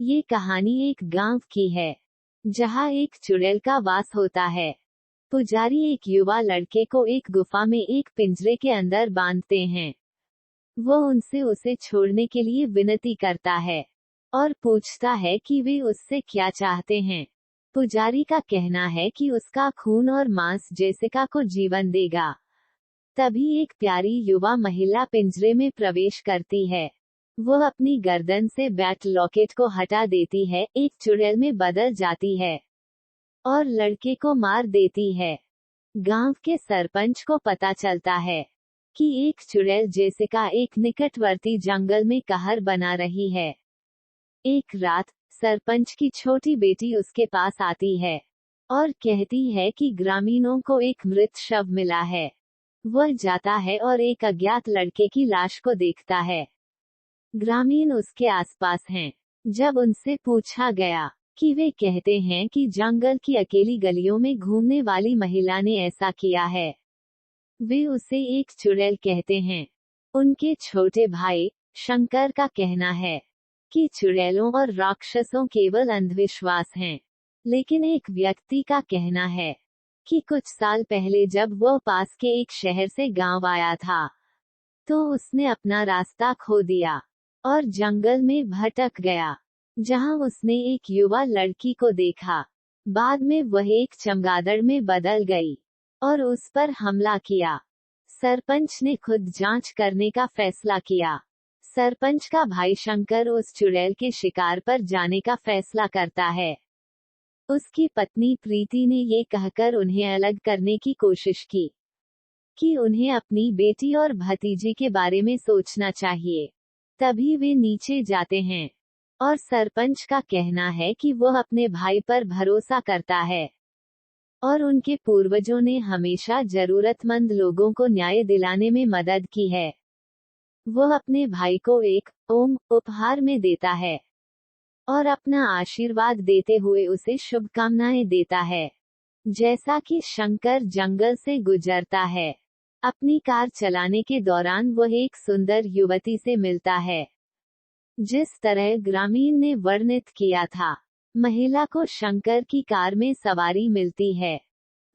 ये कहानी एक गांव की है जहां एक चुड़ैल का वास होता है। पुजारी एक युवा लड़के को एक गुफा में एक पिंजरे के अंदर बांधते हैं। वो उनसे उसे छोड़ने के लिए विनती करता है और पूछता है कि वे उससे क्या चाहते हैं। पुजारी का कहना है कि उसका खून और मांस जेसिका को जीवन देगा। तभी एक प्यारी युवा महिला पिंजरे में प्रवेश करती है। वो अपनी गर्दन से बैट लॉकेट को हटा देती है, एक चुड़ैल में बदल जाती है और लड़के को मार देती है। गांव के सरपंच को पता चलता है कि एक चुड़ैल जेसिका एक निकटवर्ती जंगल में कहर बना रही है। एक रात सरपंच की छोटी बेटी उसके पास आती है और कहती है कि ग्रामीणों को एक मृत शव मिला है। वह जाता है और एक अज्ञात लड़के की लाश को देखता है। ग्रामीण उसके आसपास हैं। जब उनसे पूछा गया कि वे कहते हैं कि जंगल की अकेली गलियों में घूमने वाली महिला ने ऐसा किया है। वे उसे एक चुड़ैल कहते हैं। उनके छोटे भाई शंकर का कहना है कि चुड़ैलों और राक्षसों केवल अंधविश्वास हैं, लेकिन एक व्यक्ति का कहना है कि कुछ साल पहले जब वह पास के एक शहर से गांव आया था, तो उसने अपना रास्ता खो दिया और जंगल में भटक गया, जहां उसने एक युवा लड़की को देखा। बाद में वह एक चमगादड़ में बदल गई और उस पर हमला किया। सरपंच ने खुद जांच करने का फैसला किया। सरपंच का भाई शंकर उस चुड़ैल के शिकार पर जाने का फैसला करता है। उसकी पत्नी प्रीति ने ये कहकर उन्हें अलग करने की कोशिश की कि उन्हें अपनी बेटी और भतीजे के बारे में सोचना चाहिए। तभी वे नीचे जाते हैं और सरपंच का कहना है कि वह अपने भाई पर भरोसा करता है और उनके पूर्वजों ने हमेशा जरूरतमंद लोगों को न्याय दिलाने में मदद की है। वह अपने भाई को एक ओम उपहार में देता है और अपना आशीर्वाद देते हुए उसे शुभकामनाएं देता है। जैसा कि शंकर जंगल से गुजरता है, अपनी कार चलाने के दौरान वह एक सुंदर युवती से मिलता है। जिस तरह ग्रामीण ने वर्णित किया था, महिला को शंकर की कार में सवारी मिलती है।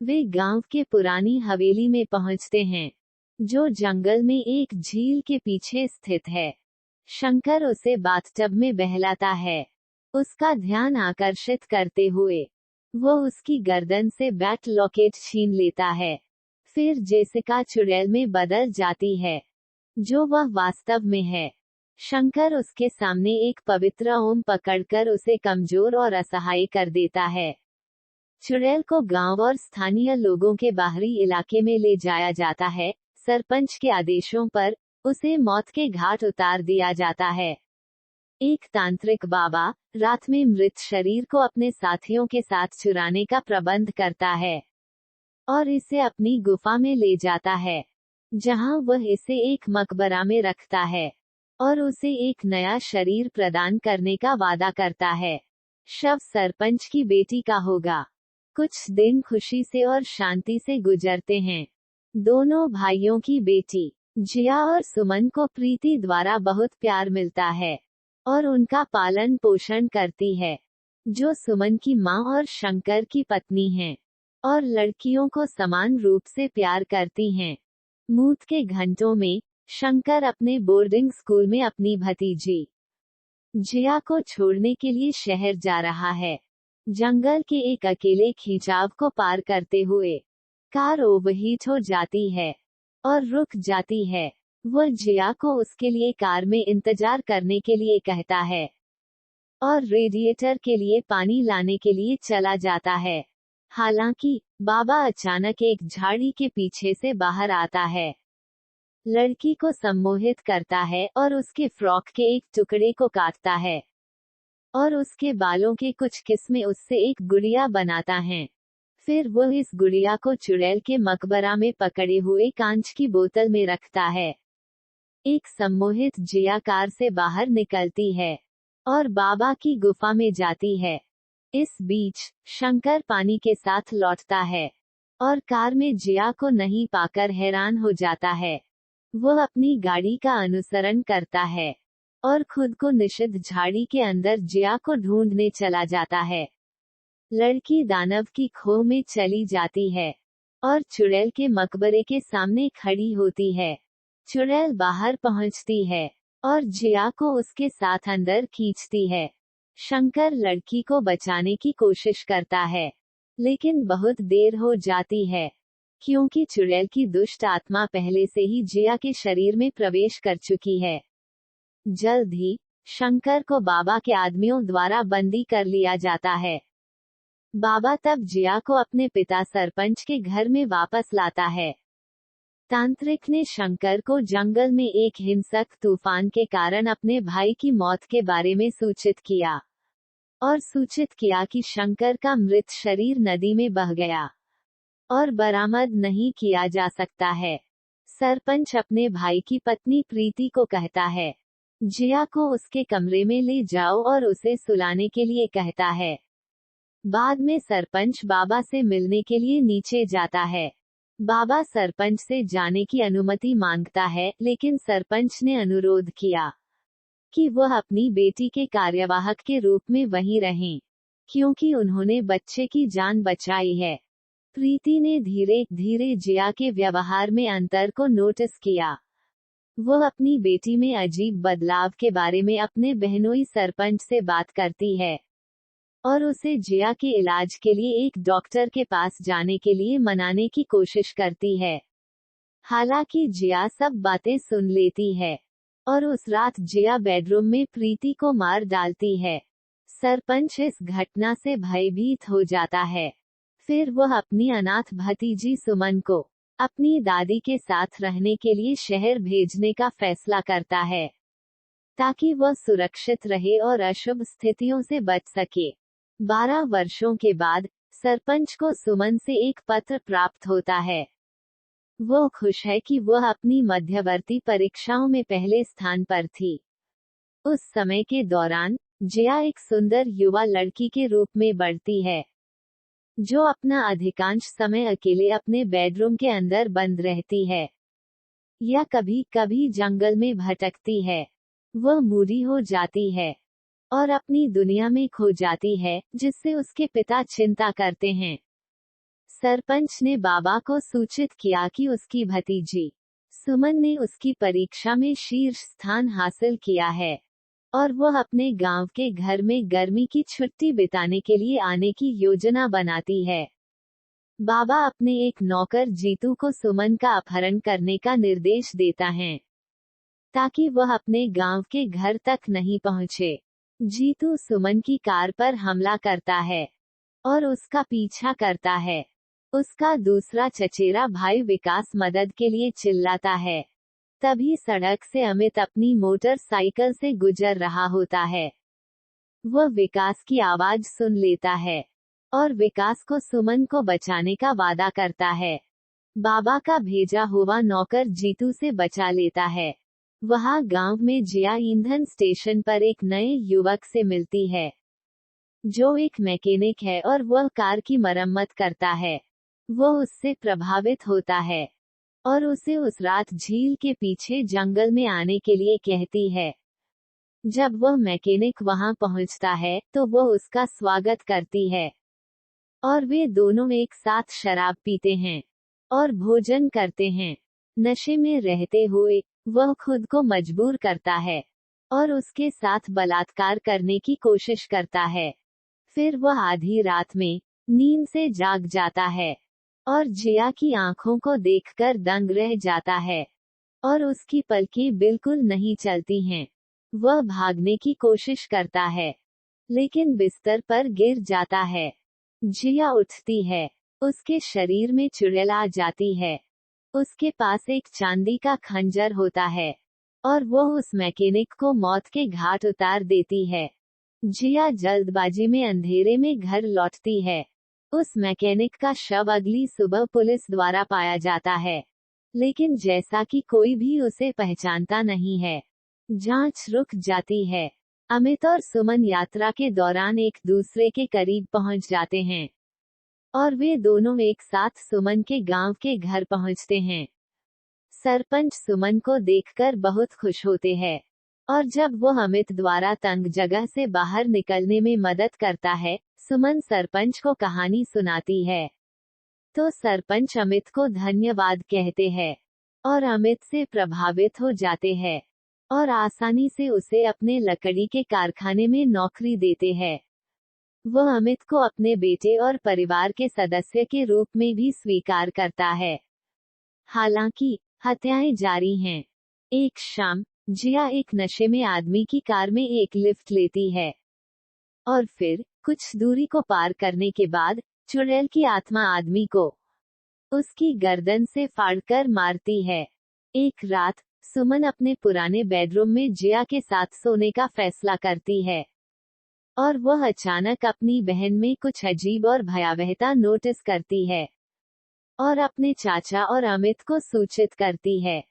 वे गांव के पुरानी हवेली में पहुंचते हैं, जो जंगल में एक झील के पीछे स्थित है। शंकर उसे बाथटब में बहलाता है, उसका ध्यान आकर्षित करते हुए वो उसकी गर्दन से बैट लॉकेट छीन लेता है। फिर जेसिका चुड़ैल में बदल जाती है, जो वह वास्तव में है। शंकर उसके सामने एक पवित्र ओम पकड़कर उसे कमजोर और असहाय कर देता है। चुड़ैल को गांव और स्थानीय लोगों के बाहरी इलाके में ले जाया जाता है। सरपंच के आदेशों पर उसे मौत के घाट उतार दिया जाता है। एक तांत्रिक बाबा रात में मृत शरीर को अपने साथियों के साथ चुराने का प्रबंध करता है और इसे अपनी गुफा में ले जाता है, जहां वह इसे एक मकबरा में रखता है और उसे एक नया शरीर प्रदान करने का वादा करता है। शव सरपंच की बेटी का होगा। कुछ दिन खुशी से और शांति से गुजरते हैं। दोनों भाइयों की बेटी जिया और सुमन को प्रीति द्वारा बहुत प्यार मिलता है और उनका पालन पोषण करती है, जो सुमन की मां और शंकर की पत्नी हैं और लड़कियों को समान रूप से प्यार करती हैं। मूत के घंटों में शंकर अपने बोर्डिंग स्कूल में अपनी भतीजी जिया को छोड़ने के लिए शहर जा रहा है। जंगल के एक अकेले खिंचाव को पार करते हुए कार ओवरहीट हो जाती है और रुक जाती है। वह जिया को उसके लिए कार में इंतजार करने के लिए कहता है और रेडिएटर के लिए पानी लाने के लिए चला जाता है। हालांकि बाबा अचानक एक झाड़ी के पीछे से बाहर आता है, लड़की को सम्मोहित करता है और उसके फ्रॉक के एक टुकड़े को काटता है और उसके बालों के कुछ किस्में उससे एक गुड़िया बनाता है। फिर वह इस गुड़िया को चुड़ैल के मकबरा में पकड़े हुए कांच की बोतल में रखता है। एक सम्मोहित जिया कार से बाहर निकलती है और बाबा की गुफा में जाती है। इस बीच शंकर पानी के साथ लौटता है और कार में जिया को नहीं पाकर हैरान हो जाता है। वह अपनी गाड़ी का अनुसरण करता है और खुद को निषिद्ध झाड़ी के अंदर जिया को ढूंढने चला जाता है। लड़की दानव की खो में चली जाती है और चुड़ैल के मकबरे के सामने खड़ी होती है। चुड़ैल बाहर पहुंचती है और जिया को उसके साथ अंदर खींचती है। शंकर लड़की को बचाने की कोशिश करता है, लेकिन बहुत देर हो जाती है, क्योंकि चुड़ैल की दुष्ट आत्मा पहले से ही जिया के शरीर में प्रवेश कर चुकी है। जल्द ही शंकर को बाबा के आदमियों द्वारा बंदी कर लिया जाता है। बाबा तब जिया को अपने पिता सरपंच के घर में वापस लाता है। तांत्रिक ने शंकर को जंगल में एक हिंसक तूफान के कारण अपने भाई की मौत के बारे में सूचित किया और सूचित किया कि शंकर का मृत शरीर नदी में बह गया और बरामद नहीं किया जा सकता है। सरपंच अपने भाई की पत्नी प्रीति को कहता है, जिया को उसके कमरे में ले जाओ और उसे सुलाने के लिए कहता है। बाद में सरपंच बाबा से मिलने के लिए नीचे जाता है। बाबा सरपंच से जाने की अनुमति मांगता है, लेकिन सरपंच ने अनुरोध किया कि वह अपनी बेटी के कार्यवाहक के रूप में वहीं रहें, क्योंकि उन्होंने बच्चे की जान बचाई है। प्रीति ने धीरे धीरे जिया के व्यवहार में अंतर को नोटिस किया। वह अपनी बेटी में अजीब बदलाव के बारे में अपने बहनोई सरपंच से बात करती है और उसे जिया के इलाज के लिए एक डॉक्टर के पास जाने के लिए मनाने की कोशिश करती है। हालांकि जिया सब बातें सुन लेती है और उस रात जिया बेडरूम में प्रीति को मार डालती है। सरपंच इस घटना से भयभीत हो जाता है। फिर वह अपनी अनाथ भतीजी सुमन को अपनी दादी के साथ रहने के लिए शहर भेजने का फैसला करता है, ताकि वह सुरक्षित रहे और अशुभ स्थितियों से बच सके। 12 वर्षों के बाद सरपंच को सुमन से एक पत्र प्राप्त होता है। वो खुश है कि वह अपनी मध्यवर्ती परीक्षाओं में पहले स्थान पर थी। उस समय के दौरान जिया एक सुंदर युवा लड़की के रूप में बढ़ती है, जो अपना अधिकांश समय अकेले अपने बेडरूम के अंदर बंद रहती है या कभी कभी जंगल में भटकती है। वह मूडी हो जाती है और अपनी दुनिया में खो जाती है, जिससे उसके पिता चिंता करते हैं। सरपंच ने बाबा को सूचित किया कि उसकी भतीजी सुमन ने उसकी परीक्षा में शीर्ष स्थान हासिल किया है और वह अपने गांव के घर में गर्मी की छुट्टी बिताने के लिए आने की योजना बनाती है। बाबा अपने एक नौकर जीतू को सुमन का अपहरण करने का निर्देश देता है, ताकि वह अपने गांव के घर तक नहीं पहुंचे। जीतू सुमन की कार पर हमला करता है और उसका पीछा करता है। उसका दूसरा चचेरा भाई विकास मदद के लिए चिल्लाता है। तभी सड़क से अमित अपनी मोटरसाइकिल से गुजर रहा होता है। वह विकास की आवाज सुन लेता है और विकास को सुमन को बचाने का वादा करता है। बाबा का भेजा हुआ नौकर जीतू से बचा लेता है। वहाँ गांव में जिया ईंधन स्टेशन पर एक नए युवक से मिलती है, जो एक मैकेनिक है और वह कार की मरम्मत करता है। वह उससे प्रभावित होता है और उसे उस रात झील के पीछे जंगल में आने के लिए कहती है। जब वह मैकेनिक वहां पहुंचता है तो वह उसका स्वागत करती है और वे दोनों एक साथ शराब पीते हैं और भोजन करते हैं। नशे में रहते हुए वह खुद को मजबूर करता है और उसके साथ बलात्कार करने की कोशिश करता है। फिर वह आधी रात में नींद से जाग जाता है और जिया की आंखों को देखकर दंग रह जाता है और उसकी पलकें बिल्कुल नहीं चलती हैं। वह भागने की कोशिश करता है, लेकिन बिस्तर पर गिर जाता है। जिया उठती है। उसके शरीर में चुड़ैल आ जाती है। उसके पास एक चांदी का खंजर होता है और वह उस मैकेनिक को मौत के घाट उतार देती है। जिया जल्दबाजी में अंधेरे में घर लौटती है। उस मैकेनिक का शव अगली सुबह पुलिस द्वारा पाया जाता है, लेकिन जैसा कि कोई भी उसे पहचानता नहीं है, जांच रुक जाती है। अमित और सुमन यात्रा के दौरान एक दूसरे के करीब पहुंच जाते हैं और वे दोनों एक साथ सुमन के गांव के घर पहुंचते हैं। सरपंच सुमन को देखकर बहुत खुश होते हैं और जब वो अमित द्वारा तंग जगह से बाहर निकलने में मदद करता है, सुमन सरपंच को कहानी सुनाती है। तो सरपंच अमित को धन्यवाद कहते हैं और अमित से प्रभावित हो जाते हैं और आसानी से उसे अपने लकड़ी के कारखाने में नौकरी देते हैं। वह अमित को अपने बेटे और परिवार के सदस्य के रूप में भी स्वीकार करता है। हालांकि हत्याएं जारी हैं। एक शाम जिया एक नशे में आदमी की कार में एक लिफ्ट लेती है और फिर कुछ दूरी को पार करने के बाद चुड़ैल की आत्मा आदमी को उसकी गर्दन से फाड़कर मारती है। एक रात सुमन अपने पुराने बेडरूम में जिया के साथ सोने का फैसला करती है और वह अचानक अपनी बहन में कुछ अजीब और भयावहता नोटिस करती है और अपने चाचा और अमित को सूचित करती है।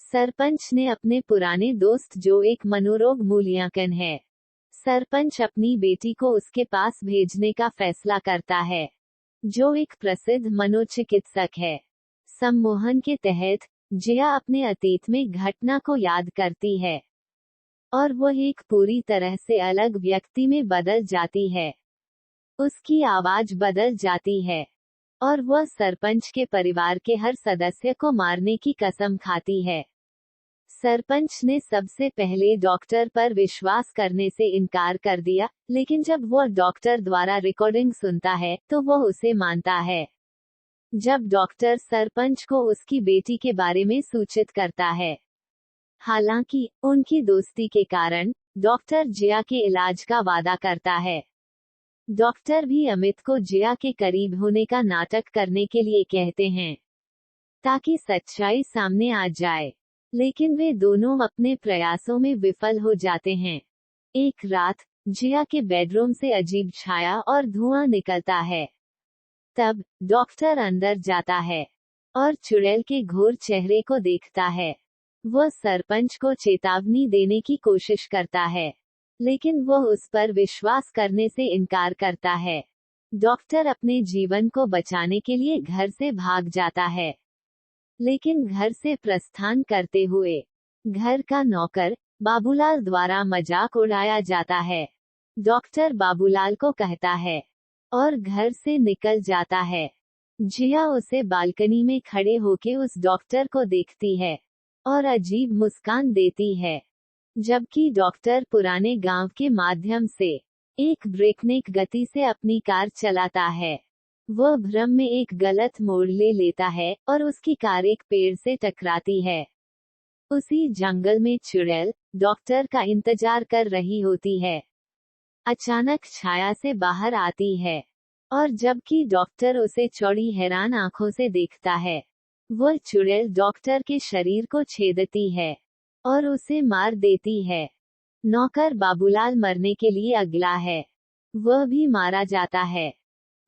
सरपंच ने अपने पुराने दोस्त जो एक मनोरोग मूल्यांकन है, सरपंच अपनी बेटी को उसके पास भेजने का फैसला करता है, जो एक प्रसिद्ध मनोचिकित्सक है। सम्मोहन के तहत जिया अपने अतीत में घटना को याद करती है और वह एक पूरी तरह से अलग व्यक्ति में बदल जाती है। उसकी आवाज बदल जाती है और वह सरपंच के परिवार के हर सदस्य को मारने की कसम खाती है। सरपंच ने सबसे पहले डॉक्टर पर विश्वास करने से इनकार कर दिया, लेकिन जब वह डॉक्टर द्वारा रिकॉर्डिंग सुनता है तो वह उसे मानता है। जब डॉक्टर सरपंच को उसकी बेटी के बारे में सूचित करता है, हालांकि उनकी दोस्ती के कारण डॉक्टर जिया के इलाज का वादा करता है। डॉक्टर भी अमित को जिया के करीब होने का नाटक करने के लिए कहते हैं ताकि सच्चाई सामने आ जाए, लेकिन वे दोनों अपने प्रयासों में विफल हो जाते हैं। एक रात जिया के बेडरूम से अजीब छाया और धुआं निकलता है। तब डॉक्टर अंदर जाता है और चुड़ैल के घोर चेहरे को देखता है। वह सरपंच को चेतावनी देने की कोशिश करता है, लेकिन वह उस पर विश्वास करने से इनकार करता है। डॉक्टर अपने जीवन को बचाने के लिए घर से भाग जाता है, लेकिन घर से प्रस्थान करते हुए घर का नौकर बाबूलाल द्वारा मजाक उड़ाया जाता है। डॉक्टर बाबूलाल को कहता है और घर से निकल जाता है। जिया उसे बालकनी में खड़े होके उस डॉक्टर को देखती है और अजीब मुस्कान देती है, जबकि डॉक्टर पुराने गांव के माध्यम से एक ब्रेकनेक गति से अपनी कार चलाता है। वह भ्रम में एक गलत मोड़ ले लेता है और उसकी कार एक पेड़ से टकराती है। उसी जंगल में चुड़ैल डॉक्टर का इंतजार कर रही होती है। अचानक छाया से बाहर आती है और जबकि डॉक्टर उसे चौड़ी हैरान आंखों से देखता है, वह चुड़ैल डॉक्टर के शरीर को छेदती है और उसे मार देती है। नौकर बाबूलाल मरने के लिए अगला है, वह भी मारा जाता है।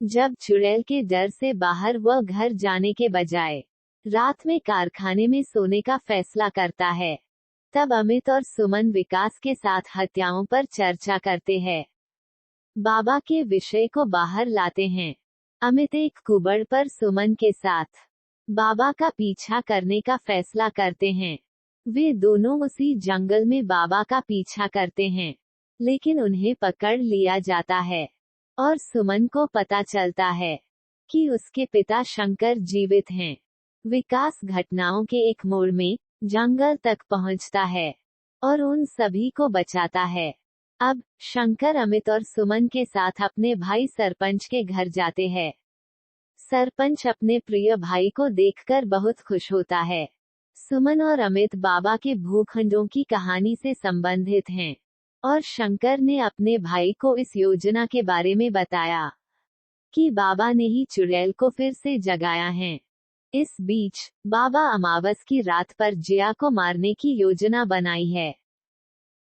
जब चुड़ैल के डर से बाहर वह घर जाने के बजाय रात में कारखाने में सोने का फैसला करता है, तब अमित और सुमन विकास के साथ हत्याओं पर चर्चा करते हैं। बाबा के विषय को बाहर लाते हैं। अमित एक कुबड़ पर सुमन के साथ बाबा का पीछा करने का फैसला करते हैं। वे दोनों उसी जंगल में बाबा का पीछा करते हैं, लेकिन उन्हें पकड़ लिया जाता है और सुमन को पता चलता है कि उसके पिता शंकर जीवित हैं। विकास घटनाओं के एक मोड़ में जंगल तक पहुंचता है और उन सभी को बचाता है। अब शंकर अमित और सुमन के साथ अपने भाई सरपंच के घर जाते हैं। सरपंच अपने प्रिय भाई को देखकर बहुत खुश होता है। सुमन और अमित बाबा के भूखंडों की कहानी से संबंधित हैं और शंकर ने अपने भाई को इस योजना के बारे में बताया कि बाबा ने ही चुड़ैल को फिर से जगाया है। इस बीच बाबा अमावस की रात पर जिया को मारने की योजना बनाई है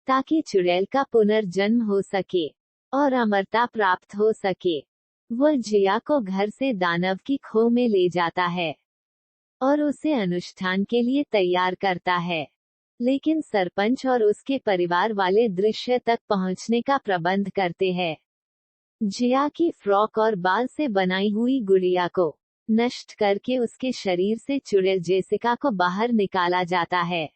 ताकि चुड़ैल का पुनर्जन्म हो सके और अमरता प्राप्त हो सके। वह जिया को घर से दानव की खो में ले जाता है और उसे अनुष्ठान के लिए तैयार करता है, लेकिन सरपंच और उसके परिवार वाले दृश्य तक पहुंचने का प्रबंध करते हैं। जिया की फ्रॉक और बाल से बनाई हुई गुड़िया को नष्ट करके उसके शरीर से चुड़ैल जेसिका को बाहर निकाला जाता है।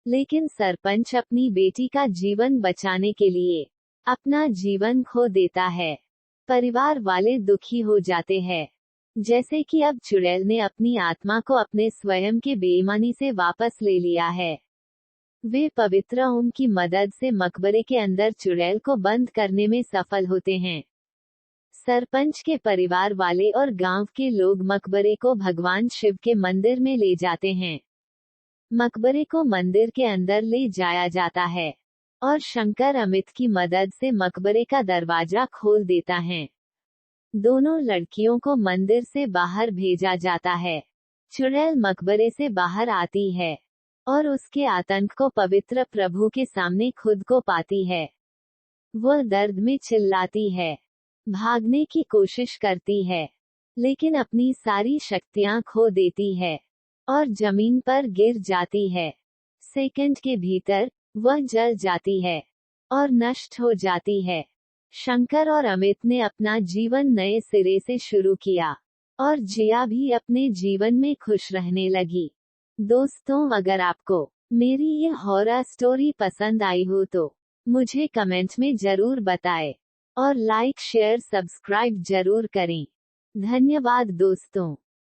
लेकिन सरपंच अपनी बेटी का जीवन बचाने के लिए अपना जीवन खो देता है। परिवार वाले दुखी हो जाते हैं, जैसे कि अब चुड़ैल ने अपनी आत्मा को अपने स्वयं के बेईमानी से वापस ले लिया है। वे पवित्र ओम की मदद से मकबरे के अंदर चुड़ैल को बंद करने में सफल होते हैं। सरपंच के परिवार वाले और गांव के लोग मकबरे को भगवान शिव के मंदिर में ले जाते हैं। मकबरे को मंदिर के अंदर ले जाया जाता है और शंकर अमित की मदद से मकबरे का दरवाजा खोल देता है। दोनों लड़कियों को मंदिर से बाहर भेजा जाता है। चुड़ैल मकबरे से बाहर आती है और उसके आतंक को पवित्र प्रभु के सामने खुद को पाती है। वह दर्द में चिल्लाती है, भागने की कोशिश करती है, लेकिन अपनी सारी शक्तियां खो देती है और जमीन पर गिर जाती है। सेकंड के भीतर वह जल जाती है और नष्ट हो जाती है। शंकर और अमित ने अपना जीवन नए सिरे से शुरू किया और जिया भी अपने जीवन में खुश रहने लगी। दोस्तों, अगर आपको मेरी ये हॉरर स्टोरी पसंद आई हो तो मुझे कमेंट में जरूर बताएं और लाइक शेयर सब्सक्राइब जरूर करें। धन्यवाद दोस्तों।